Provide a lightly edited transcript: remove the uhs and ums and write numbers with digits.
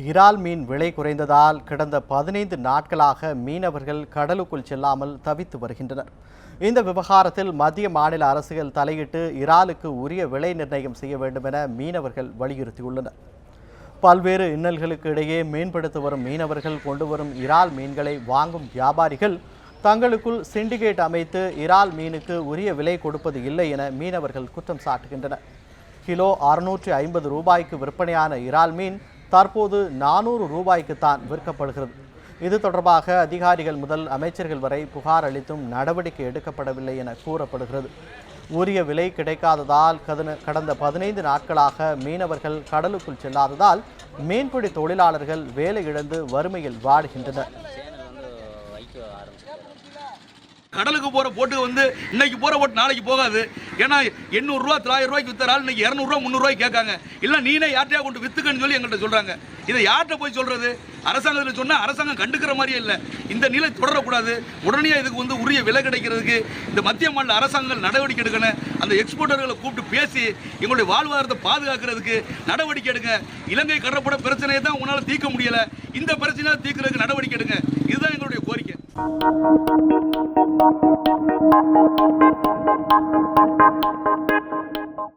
இறால் மீன் விலை குறைந்ததால் கடந்த 15 நாட்களாக மீனவர்கள் கடலுக்குள் செல்லாமல் தவித்து வருகின்றனர். இந்த விவகாரத்தில் மத்திய மாநில அரசுகள் தலையிட்டு இறாலுக்கு உரிய விலை நிர்ணயம் செய்ய வேண்டும் என மீனவர்கள் வலியுறுத்தியுள்ளனர். பல்வேறு இன்னல்களுக்கு இடையே மீன்பிடித்து வரும் மீனவர்கள் கொண்டு வரும் இறால் மீன்களை வாங்கும் வியாபாரிகள் தங்களுக்குள் சிண்டிகேட் அமைத்து இறால் மீனுக்கு உரிய விலை கொடுப்பது இல்லை என மீனவர்கள் குற்றம் சாட்டுகின்றனர். கிலோ 650 ரூபாய்க்கு விற்பனையான இறால் மீன் தற்போது 400 ரூபாய்க்குத்தான் விற்கப்படுகிறது. இது தொடர்பாக அதிகாரிகள் முதல் அமைச்சர்கள் வரை புகார் அளித்தும் நடவடிக்கை எடுக்கப்படவில்லை என கூறப்படுகிறது. உரிய விலை கிடைக்காததால் கடந்த 15 நாட்களாக மீனவர்கள் கடலுக்குள் செல்லாததால் மீன்பிடி தொழிலாளர்கள் வேலை இழந்து வறுமையில் வாடுகின்றனர். கடலுக்கு போற போட்டு இன்னைக்கு போற போட்டு நாளைக்கு போகாது. ஏன்னா 800 ரூபா 900 ரூபாய்க்கு வித்தறால் இன்னைக்கு 200 ரூபா 300 ரூபாய்க்கு கேட்காங்க. இல்ல நீனே யார்ட்டையா கொண்டு வித்துக்கன்னு சொல்லி எங்கள்கிட்ட சொல்றாங்க. இதை யார்கிட்ட போய் சொல்றது? அரசாங்கத்தில் சொன்னா அரசாங்கம் கண்டுக்கிற மாதிரியே இல்லை. இந்த நிலை தொடரக்கூடாது. உடனே இதுக்கு உரிய விலை கிடைக்கிறதுக்கு இந்த மத்திய மாநில அரசாங்கங்கள் நடவடிக்கை எடுக்கணும். அந்த எக்ஸ்போர்ட்டர்களை கூப்பிட்டு பேசி எங்களுடைய வாழ்வாதாரத்தை பாதுகாக்கிறதுக்கு நடவடிக்கை எடுங்க. இலங்கை கடற்பட பிரச்சனையை தான் உங்களால் தீர்க்க முடியல. இந்த பிரச்சனையை தீர்க்கிறதுக்கு நடவடிக்கை எடுங்க. இதுதான் எங்களுடைய கோரிக்கை.